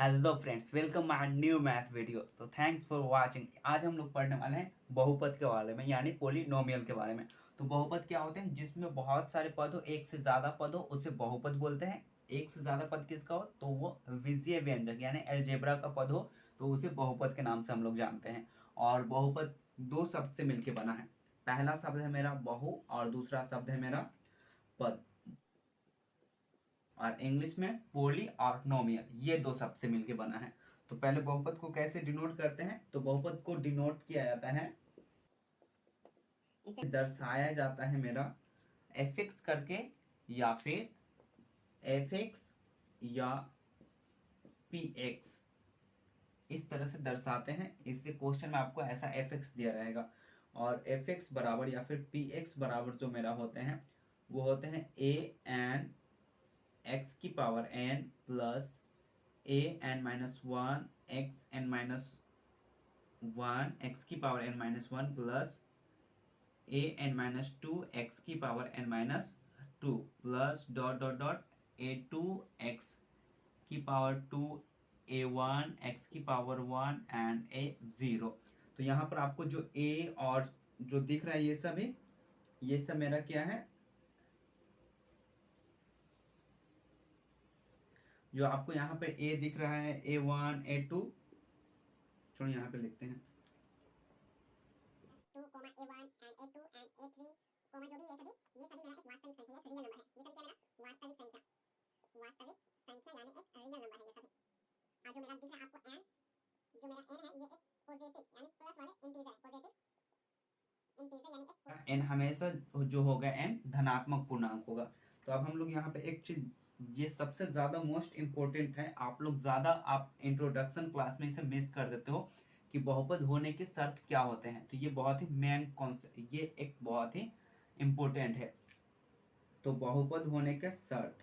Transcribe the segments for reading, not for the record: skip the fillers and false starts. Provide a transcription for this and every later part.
Hello friends, welcome my new math video. तो thanks for watching. आज हम लोग पढ़ने वाले हैं बहुपद के बारे में, यानी पोलिनोमियल के बारे में। तो बहुपद क्या होते हैं? जिसमें बहुत सारे पद हो, एक से ज़्यादा पद हो, उसे बहुपद बोलते हैं। एक से ज़्यादा पद किसका हो तो वो विषय व्यंजक यानी अलजेब्रा का पद हो तो उसे बहुपद के नाम से हम लोग जानते हैं। और बहुपद दो शब्द से मिलकर बना है। पहला शब्द है मेरा बहु और दूसरा शब्द है मेरा पद। और इंग्लिश में पोली और नोमियल, ये दो शब्द से मिलके बना है। तो पहले बहुपद को कैसे डिनोट करते हैं? तो बहुपद को डिनोट किया जाता है, इसे दर्शाया जाता है मेरा एफिक्स करके, या फिर एफिक्स या पी एक्स, इस तरह से दर्शाते हैं। इससे क्वेश्चन में आपको ऐसा एफिक्स दिया रहेगा। और एफिक्स बराबर या फिर पी एक्स बराबर जो मेरा होते हैं वो होते हैं ए एन एक्स की power N plus A N minus one X N minus one x की power N minus one plus A N minus two x की power N minus two plus dot dot dot A two x की power two ए one x की power one and A zero. तो यहाँ पर आपको जो ए और जो दिख रहा है ये सब मेरा क्या है? जो आपको यहाँ पे ए दिख रहा है ए वन ए टू, चलो यहाँ पे लिखते हैं two comma a one and a two and a three comma जो भी ये सभी मेरा एक वास्तविक संख्या, एक रियल नंबर है। ये सभी क्या मेरा वास्तविक संख्या यानी एक रियल नंबर है ये सभी। जो मेरा दिख रहा है आपको एन, जो मेरा एन है ये एक पॉजिटिव यानी प्लस वाले इंटीजर है। पॉजिटिव इंटीजर यानी एक एन हमेशा जो होगा एन धनात्मक पूर्णांक होगा। तो अब हम लोग यहाँ पे एक चीज, ये सबसे ज्यादा मोस्ट इंपॉर्टेंट है, आप लोग ज्यादा आप इंट्रोडक्शन क्लास में इसे मिस कर देते हो कि बहुपद होने के शर्त क्या होते हैं। तो ये बहुत ही मेन कॉन्सेप्ट, ये एक बहुत ही इंपॉर्टेंट है। तो बहुपद होने के शर्त,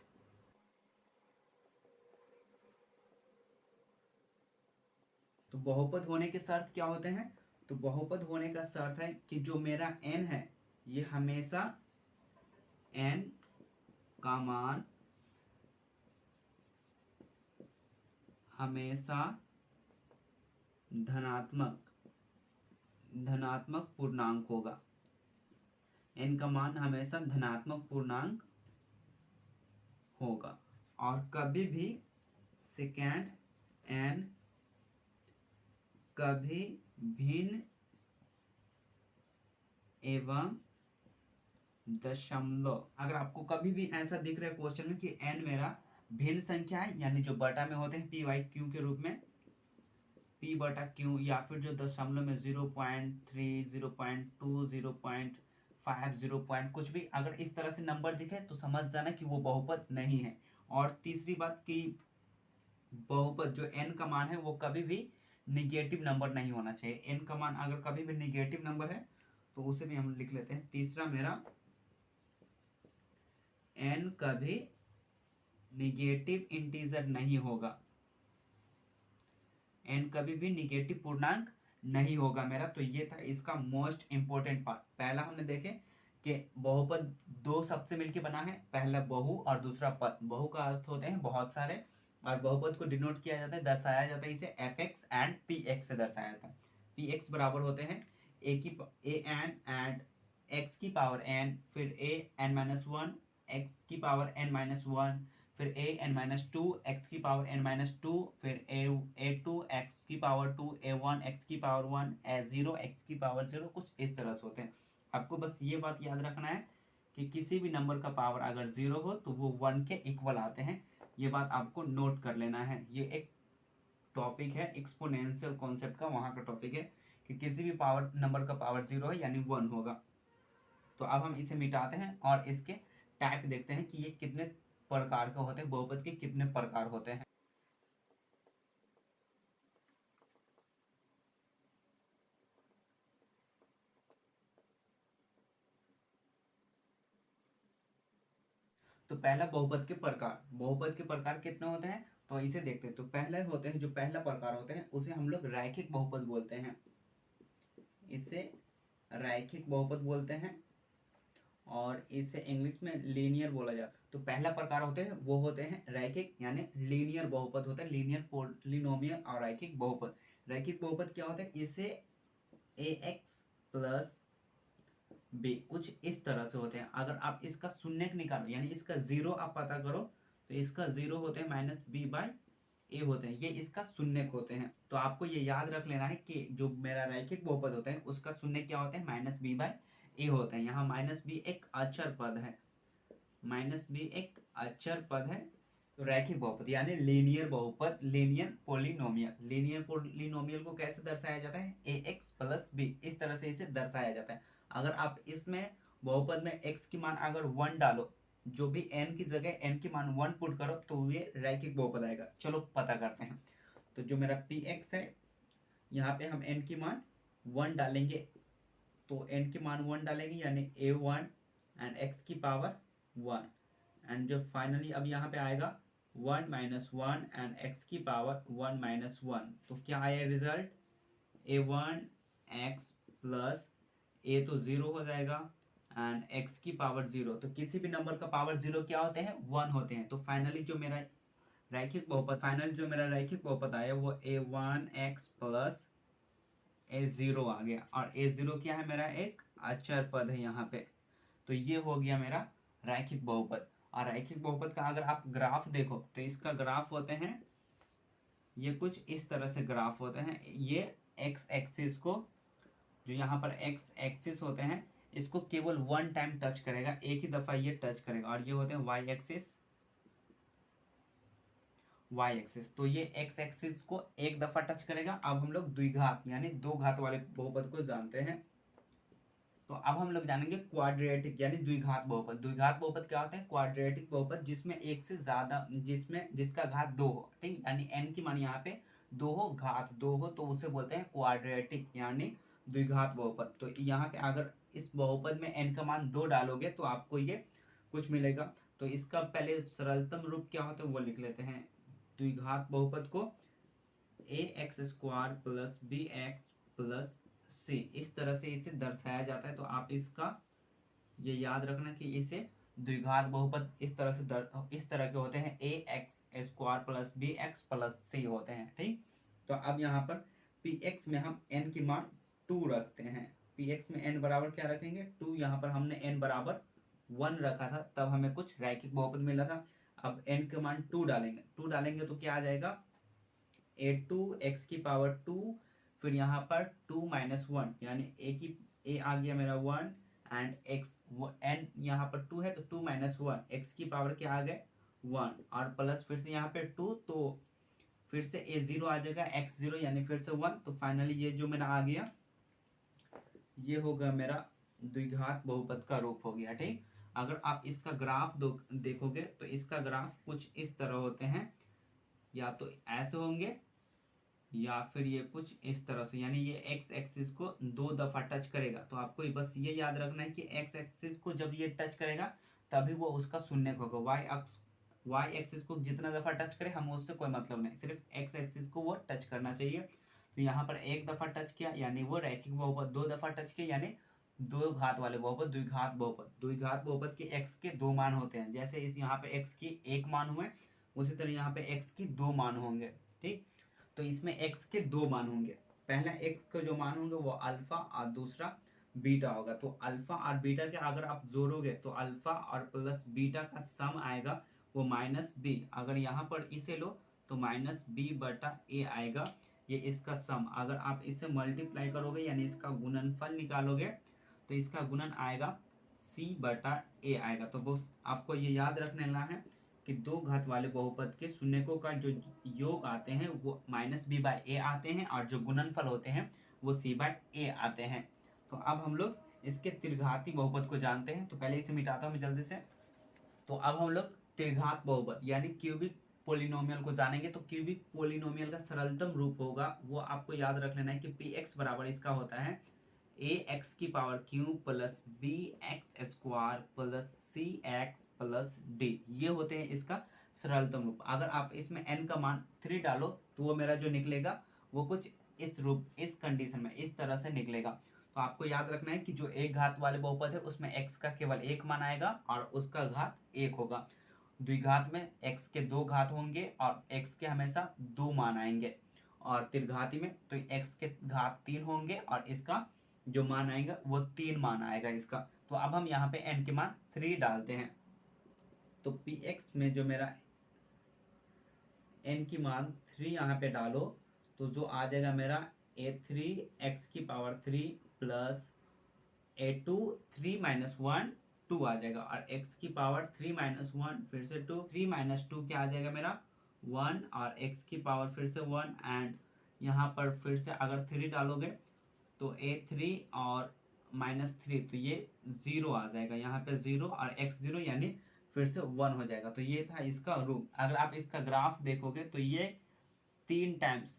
तो बहुपद होने के शर्त क्या होते हैं? तो बहुपद होने का शर्त है कि जो मेरा n है ये हमेशा n का मान हमेशा धनात्मक पूर्णांक होगा। n का मान हमेशा धनात्मक पूर्णांक होगा। और कभी भी सेकेंड n कभी भिन्न एवं दशमलव, अगर आपको कभी भी ऐसा दिख रहा है क्वेश्चन में कि n मेरा भिन्न संख्या है, यानी जो बटा में होते हैं पी वाई क्यू के रूप में, p बटा क्यू, या फिर जो दशमलव में 0.3 0.2 0.5 0 कुछ भी, अगर इस तरह से नंबर दिखे तो समझ जाना कि वो बहुपद नहीं है। और तीसरी बात कि बहुपद जो n का मान है वो कभी भी निगेटिव नंबर नहीं होना चाहिए। n का मान अगर कभी भी निगेटिव नंबर है तो उसे भी हम लिख लेते हैं। तीसरा मेरा n कभी निगेटिव इंटीजर नहीं होगा, n कभी भी निगेटिव पूर्णांक नहीं होगा मेरा। तो ये था इसका मोस्ट इंपोर्टेंट पार्ट। पहला हमने देखे कि बहुपद दो शब्द से मिलकर बना है, पहला बहु और दूसरा पद। बहु का अर्थ होते हैं बहुत सारे, और बहुपद को डिनोट किया जाता है, दर्शाया जाता है इसे f x and p x से दर्शाया जाता है। पी एक्स बराबर होते हैं ए एन एंड एक्स की पावर एन, फिर a N minus one x की पावर एन माइनस वन, फिर a N minus two x की पावर एन माइनस टू, फिर ए टू एक्स की पावर टू, ए वन एक्स की power one, a zero x की power zero, कुछ इस तरह से होते हैं। आपको बस ये बात याद रखना है कि किसी भी नंबर का पावर अगर जीरो हो तो वो वन के इक्वल आते हैं। ये बात आपको नोट कर लेना है। ये एक टॉपिक है एक्सपोनेंशियल कॉन्सेप्ट का, वहाँ का टॉपिक है कि किसी भी पावर नंबर का पावर जीरो है यानी वन होगा। तो अब हम इसे मिटाते हैं और इसके टाइप देखते हैं कि ये कितने प्रकार के होते हैं, बहुपद के कितने प्रकार होते हैं। तो पहला बहुपद के प्रकार, बहुपद के प्रकार कितने होते हैं तो इसे देखते हैं। तो पहले होते हैं, जो पहला प्रकार होते हैं उसे हम लोग रैखिक बहुपद बोलते हैं, इसे रैखिक बहुपद बोलते हैं। और इसे इंग्लिश में लीनियर बोला जाता है। तो पहला प्रकार होते हैं वो होते हैं रैखिक यानी लीनियर बहुपद होते हैं, लीनियर पोलिनोमियल और रैखिक बहुपद। रैखिक बहुपद क्या होता है, इसे ax प्लस बी कुछ इस तरह से होते हैं। अगर आप इसका शून्य निकालो यानी इसका जीरो आप पता करो तो इसका जीरो होते हैं माइनस बी बाई ए होते हैं, ये इसका शून्य होते हैं। तो आपको ये याद रख लेना है कि जो मेरा रैखिक बहुपद होता है उसका शून्य क्या होते हैं, माइनस बी बाई ए होते हैं। यहाँ माइनस बी एक अचर पद है, माइनस बी एक अचर पद है। तो रैखिक बहुपद यानी लीनियर बहुपद, लीनियर पोलिनोमियल। लीनियर पोलिनोमियल को कैसे दर्शाया जाता है, ए एक्स प्लस बी, इस तरह से इसे दर्शाया जाता है। अगर आप इसमें बहुपद में x की मान अगर 1 डालो, जो भी n की जगह n की मान 1 पुट करो तो ये रैखिक बहुपद आएगा। चलो पता करते हैं। तो जो मेरा px है यहाँ पे हम n की मान 1 डालेंगे, तो n की मान 1 डालेंगे यानी a1 एंड x की पावर 1, एंड जो फाइनली अब यहाँ पे आएगा 1 माइनस 1 एंड x की पावर 1 माइनस 1। तो क्या आया result, a1 x plus a तो 0 हो जाएगा एंड x की पावर 0। तो किसी भी नंबर का पावर 0 क्या होते हैं, 1 होते हैं। तो फाइनली जो मेरा रैखिक बहुपद आया वो a1x प्लस a0 आ गया, और a0 क्या है, मेरा एक अचर पद है यहाँ पे। तो ये हो गया मेरा रैखिक बहुपद। और रैखिक बहुपद का अगर आप ग्राफ देखो तो इसका ग्राफ होते हैं ये कुछ इस तरह से ग्राफ होते हैं। ये एक्स एक्सिस को, जो यहाँ पर एक्स एक्सिस होते हैं, इसको केवल 1 टाइम टच करेगा, एक ही दफा ये टच करेगा। और ये होते हैं वाई एक्सिस, वाई एक्सिस। तो ये एक्स एक्सिस को एक दफा टच करेगा। अब हम लोग द्विघात यानी दो घात वाले बहुपद को जानते हैं। तो अब हम लोग जानेंगे क्वाड्रेटिक यानी द्विघात बहुपद। द्विघात बहुपद क्या होता है, क्वाड्रेटिक बहुपद जिसमें एक से ज्यादा, जिसका घात 2 हो, ठीक, यानी n की मान यहाँ पे 2 हो, घात 2 हो, तो उसे बोलते हैं क्वाड्रेटिक यानी द्विघात बहुपद। तो यहाँ पे अगर इस बहुपद में n का मान 2 डालोगे तो आपको ये कुछ मिलेगा। तो इसका पहले सरलतम रूप क्या होता है वो लिख लेते हैं। द्विघात बहुपद को ax square plus B X plus C, इस तरह से इसे दर्शाया जाता है। तो आप इसका ये याद रखना कि इसे द्विघात बहुपद इस तरह से इस तरह के होते हैं, A X square plus B X plus C होते हैं, ठीक। तो अब यहाँ पर पी एक्स में हम n की मान 2 रखते हैं। पी एक्स में n बराबर क्या रखेंगे, 2। यहाँ पर हमने n बराबर 1 रखा था, तब हमें कुछ रैखिक बहुपद मिला था। अब n के मान 2 डालेंगे, 2 डालेंगे तो क्या आ जाएगा, a2 x की पावर 2, फिर यहाँ पर 2 माइनस 1 यानी a आ गया मेरा 1 एंड x n यहाँ पर 2 है तो 2 माइनस 1 x की पावर क्या आ गए 1, और प्लस फिर से यहाँ पे 2, तो फिर से a0 आ जाएगा x0 यानी फिर से 1। तो फाइनली ये जो मेरा आ गया ये होगा मेरा द्विघात बहुपद का रूप हो गया, ठीक। अगर आप इसका ग्राफ देखोगे तो इसका ग्राफ कुछ इस तरह होते हैं, या तो ऐसे होंगे या फिर ये कुछ इस तरह से, यानी ये एक्स एक्सिस को 2 दफा टच करेगा। तो आपको बस ये याद रखना है कि एक्स एक्सिस को जब ये टच करेगा तभी वो उसका शून्य होगा। वाई एक्सिस को जितना दफा टच करे हमें उससे कोई मतलब नहीं, सिर्फ एक्स एक्सिस को वो टच करना चाहिए। तो यहाँ पर एक दफा टच किया यानी वो रैखिक बहुपद, 2 दफा टच किया यानी दो घात वाले बहुपद, द्विघात बहुपद। द्विघात बहुपद के x के 2 मान होते हैं, जैसे इस यहाँ पे x की 1 मान हुए उसी तरह यहाँ पे x की 2 मान होंगे, ठीक। तो इसमें x के 2 मान होंगे, पहला x का जो मान होंगे वो अल्फा और दूसरा बीटा होगा। तो अल्फा और बीटा के अगर आप जोड़ोगे तो अल्फा और प्लस बीटा का सम आएगा वो माइनस बी। अगर यहाँ पर इसे लो तो माइनस बी बटा ए आएगा, ये इसका सम। अगर आप इसे मल्टीप्लाई करोगे यानी इसका गुणनफल निकालोगे तो इसका गुणन आएगा c बटा a आएगा। तो बस आपको ये याद रख लेना है कि 2 घात वाले बहुपद के शून्यकों का जो योग आते हैं वो माइनस बी बाई ए आते हैं, और जो गुणनफल होते हैं वो c बाई ए आते हैं। तो अब हम लोग इसके त्रिघाती बहुपद को जानते हैं। तो पहले इसे मिटाता हूँ मैं जल्दी से। तो अब हम लोग त्रिघात बहुपद यानी क्यूबिक पोलिनोमियल को जानेंगे। तो क्यूबिक पोलिनोमियल का सरलतम रूप होगा वो आपको याद रख लेना है कि पी एक्स बराबर इसका होता है ए एक्स की power cube plus B X square plus C X plus D, ये होते हैं इसका सरलतम रूप। अगर आप इसमें n का मान 3 डालो तो वो मेरा जो निकलेगा वो कुछ इस रूप, इस कंडीशन में इस तरह से निकलेगा। तो तो आपको याद रखना है कि जो एक घात वाले बहुपद है उसमें x का केवल एक मान आएगा और उसका घात एक होगा। द्विघात में x के दो घात होंगे और x के हमेशा दो मान आएंगे, और त्रिघाती में तो x के घात तीन होंगे और इसका जो मान आएगा वो तीन मान आएगा इसका। तो अब हम यहाँ पे n के मान 3 डालते हैं, तो px में जो मेरा n की मान 3 यहाँ पे डालो तो जो आ जाएगा मेरा a3 x की पावर 3 प्लस a2 3 माइनस 1 2 आ जाएगा, और x की पावर 3 माइनस 1 फिर से 2, 3 माइनस 2 क्या आ जाएगा मेरा 1, और x की पावर फिर से 1 एंड यहाँ पर फिर से अगर 3 डालोगे तो a3 और -3 तो ये 0 आ जाएगा, यहाँ पे 0 और x 0 यानी फिर से 1 हो जाएगा। तो ये था इसका रूल। अगर आप इसका ग्राफ देखोगे तो ये 3 टाइम्स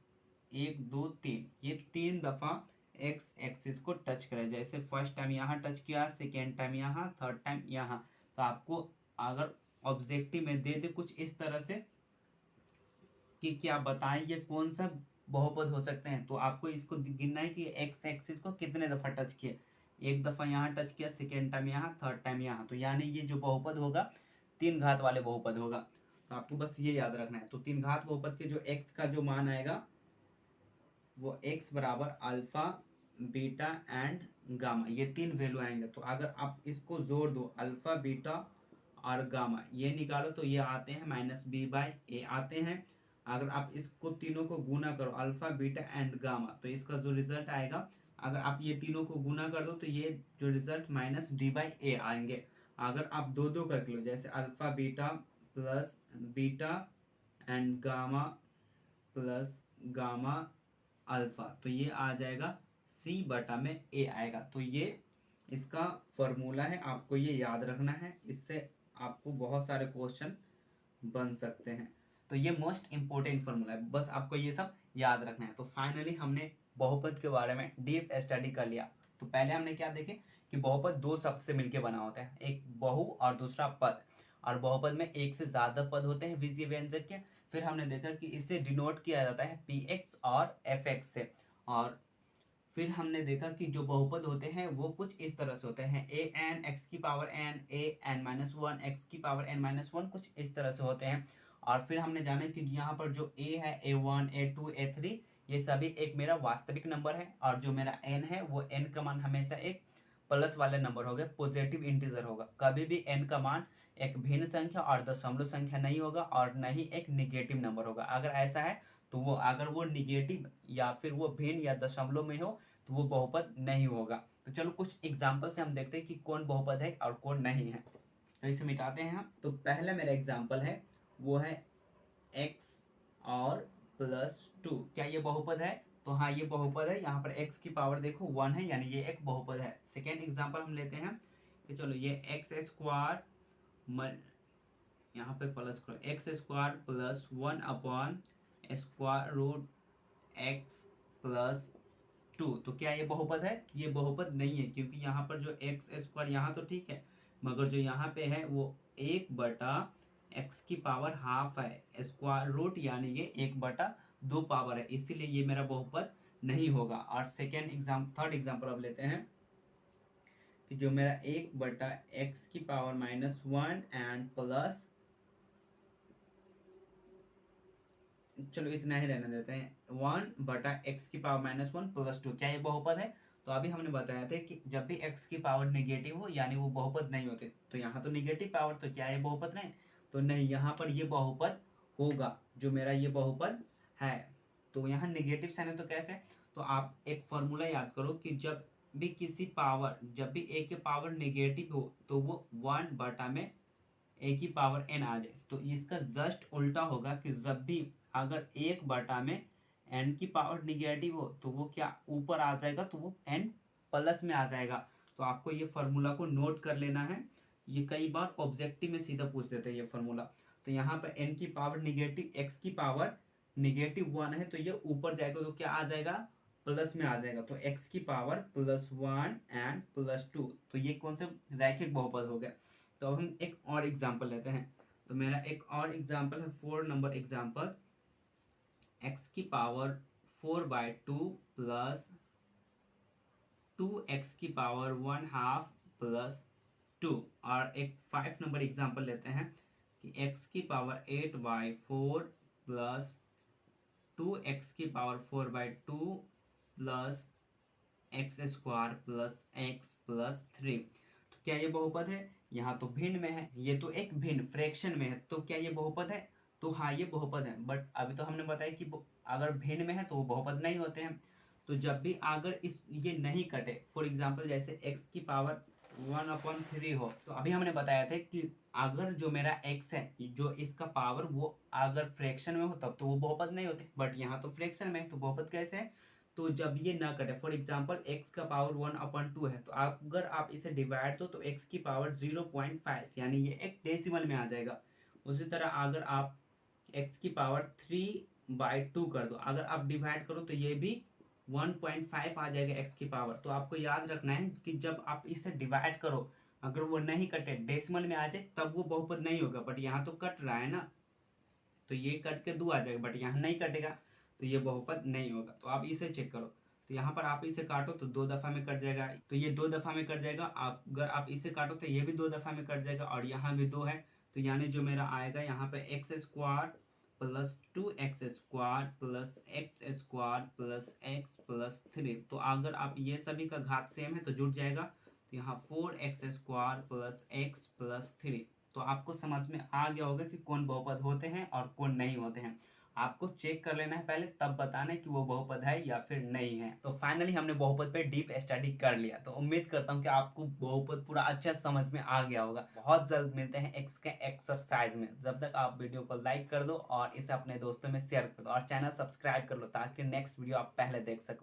1 2 3 ये 3 दफा एक्स एक्सिस को टच करे, जैसे फर्स्ट टाइम यहाँ टच किया, सेकेंड टाइम यहाँ, थर्ड टाइम यहाँ। तो आपको अगर ऑब्जेक्टिव में दे दे कुछ इस तरह से कि क्या बताएं ये कौन सा बहुपद हो सकते हैं, तो आपको इसको गिनना है कि एक्स एक्सिस को कितने दफा टच किए। एक दफा यहाँ टच किया, सेकेंड टाइम यहाँ, थर्ड टाइम यहाँ, तो यानी ये जो बहुपद होगा 3 घात वाले बहुपद होगा। तो आपको बस ये याद रखना है। तो 3 घात बहुपद के जो एक्स का जो मान आएगा वो x बराबर अल्फा बीटा एंड गामा, ये 3 वैल्यू आएंगे। तो अगर आप इसको जोड़ दो अल्फा बीटा और गामा ये निकालो तो ये आते हैं -b/a आते हैं। अगर आप इसको तीनों को गुना करो अल्फा बीटा एंड गामा तो इसका जो रिजल्ट आएगा, अगर आप ये तीनों को गुना कर दो तो ये जो रिजल्ट -d/a आएंगे। अगर आप दो दो करके लो जैसे alpha beta plus beta and gamma plus gamma alpha, तो ये आ जाएगा c/a आएगा। तो ये इसका फॉर्मूला है, आपको ये याद रखना है, इससे आपको बहुत सारे क्वेश्चन बन सकते हैं। तो ये मोस्ट इंपोर्टेंट फॉर्मूला है, बस आपको ये सब याद रखना है। तो फाइनली हमने बहुपद के बारे में डीप स्टडी कर लिया। तो पहले हमने क्या देखे कि बहुपद दो शब्द से मिलकर बना होता है, एक बहु और दूसरा पद, और बहुपद में एक से ज्यादा पद होते हैं बीजीय व्यंजक के। फिर हमने देखा कि इसे डिनोट किया जाता है px और fx से, और फिर हमने देखा कि जो बहुपद होते हैं वो कुछ इस तरह से होते हैं an x की पावर n an-1 x की पावर n-1 कुछ इस तरह से होते हैं। और फिर हमने जाना कि यहाँ पर जो a है a1 a2 a3 ये सभी एक मेरा वास्तविक नंबर है, और जो मेरा n है वो n का मान हमेशा एक प्लस वाले नंबर होगा, पॉजिटिव इंटीजर होगा। कभी भी n का मान एक भिन्न संख्या और दशमलव संख्या नहीं होगा और न ही एक निगेटिव नंबर होगा। अगर ऐसा है तो वो अगर वो निगेटिव या फिर वो भिन्न या दशमलव में हो तो वो बहुपद नहीं होगा। तो चलो कुछ एग्जाम्पल से हम देखते हैं कि कौन बहुपद है और कौन नहीं है। तो इसे मिटाते हैं हम। तो पहला मेरा एग्जाम्पल है वो है x और +2, क्या ये बहुपद है? तो हाँ ये बहुपद है। यहाँ पर x की पावर देखो 1 है यानी ये एक बहुपद है। सेकेंड एग्जाम्पल हम लेते हैं कि चलो ये x² यहाँ पे प्लस करो x² प्लस 1/√x+2, तो क्या ये बहुपद है? ये बहुपद नहीं है, क्योंकि यहाँ पर जो x² यहाँ तो ठीक है मगर जो यहाँ पे है वो 1/x की पावर हाफ है, स्क्वायर रूट यानी ये 1/2 पावर है, इसीलिए ये मेरा बहुपद नहीं होगा। और थर्ड एग्जाम्पल अब लेते हैं कि जो मेरा 1/x की पावर -1 एंड प्लस, चलो इतना ही रहने देते हैं, 1/x की पावर -1 + 2, क्या ये बहुपद है? तो अभी हमने बताया था कि जब भी x की पावर नेगेटिव हो यानी वो बहुपद नहीं होते। तो यहाँ तो नेगेटिव पावर, तो क्या ये बहुपद नहीं? तो नहीं, यहाँ पर ये बहुपद होगा जो मेरा ये बहुपद है। तो यहाँ नेगेटिव साइन है तो कैसे? तो आप एक फॉर्मूला याद करो कि जब भी जब भी a की पावर नेगेटिव हो तो वो 1 में a की पावर n आ जाए। तो इसका जस्ट उल्टा होगा कि जब भी अगर 1 में n की पावर निगेटिव हो तो वो क्या ऊपर आ जाएगा, तो वो n प्लस में आ जाएगा। तो आपको ये फॉर्मूला को नोट कर लेना है, ये कई बार ऑब्जेक्टिव में सीधा पूछ देते हैं ये फॉर्मूला। तो यहाँ पर n की पावर निगेटिव, x की पावर -1 है तो ये ऊपर जाएगा तो क्या आ जाएगा, प्लस में आ जाएगा। तो x की पावर +1 एंड +2, तो ये कौन से रैखिक बहुपद हो गया। तो अब हम एक और एग्जांपल लेते हैं। तो मेरा एक और एग्जांपल है 4 नंबर एग्जांपल, x की पावर 4/2 + 2x की पावर 1/2 प्लस 2। और एक 5 नंबर एग्जांपल लेते हैं कि x की पावर 8/4 प्लस 2x की power 4/2 plus x square plus x plus 3। तो क्या ये बहुपद है? यहाँ तो भिन्न में है, ये तो एक भिन्न फ्रैक्शन में है, तो क्या ये बहुपद है? तो हाँ ये बहुपद है। बट अभी तो हमने बताया कि अगर भिन्न में है तो वो बहुपद नहीं होते हैं। तो जब भी अगर ये नहीं कटे, फॉर एग्जाम्पल जैसे x की पावर 1/3 हो, तो अभी हमने बताया था कि अगर जो मेरा x है, जो इसका पावर वो अगर फ्रैक्शन में हो तब तो वो बहुपद नहीं होते, बट यहाँ तो फ्रैक्शन में है तो बहुपद कैसे है? तो जब ये ना कटे, फॉर एग्जाम्पल x का पावर 1/2 है, तो अगर आप इसे डिवाइड दो तो x की पावर 0.5 यानी ये एक डेसिमल में आ जाएगा। उसी तरह अगर आप x की पावर 3/2 कर दो, अगर आप डिवाइड करो तो ये भी 1.5 आ जाएगा x की पावर। तो आपको याद रखना है कि जब आप इसे डिवाइड करो, अगर वो नहीं कटे, डेसिमल में आ जाए, तब वो बहुपद नहीं होगा। बट यहाँ तो कट रहा है ना, तो ये कट के 2 आ जाएगा, बट यहाँ नहीं कटेगा तो ये बहुपद नहीं होगा। तो आप इसे चेक करो, तो यहाँ पर आप इसे काटो तो 2 दफा में कट जाएगा, तो ये 2 दफा में कट जाएगा। अगर आप इसे काटो तो ये भी 2 दफा में कट जाएगा, और यहाँ भी 2 है, तो यानी जो मेरा आएगा यहाँ पे x square plus 2x square plus x square plus x plus 3। तो अगर आप ये सभी का घात सेम है तो जुड़ जाएगा, तो यहाँ 4x square plus x plus 3। तो आपको समझ में आ गया होगा कि कौन बहुपद होते हैं और कौन नहीं होते हैं। आपको चेक कर लेना है पहले, तब बताना है कि वो बहुपद है या फिर नहीं है। तो फाइनली हमने बहुपद पे डीप स्टडी कर लिया, तो उम्मीद करता हूँ कि आपको बहुपद पूरा अच्छा समझ में आ गया होगा। बहुत जल्द मिलते हैं एक्स के एक्सरसाइज में। जब तक आप वीडियो को लाइक कर दो और इसे अपने दोस्तों में शेयर कर दो और चैनल सब्सक्राइब कर लो, ताकि नेक्स्ट वीडियो आप पहले देख सको।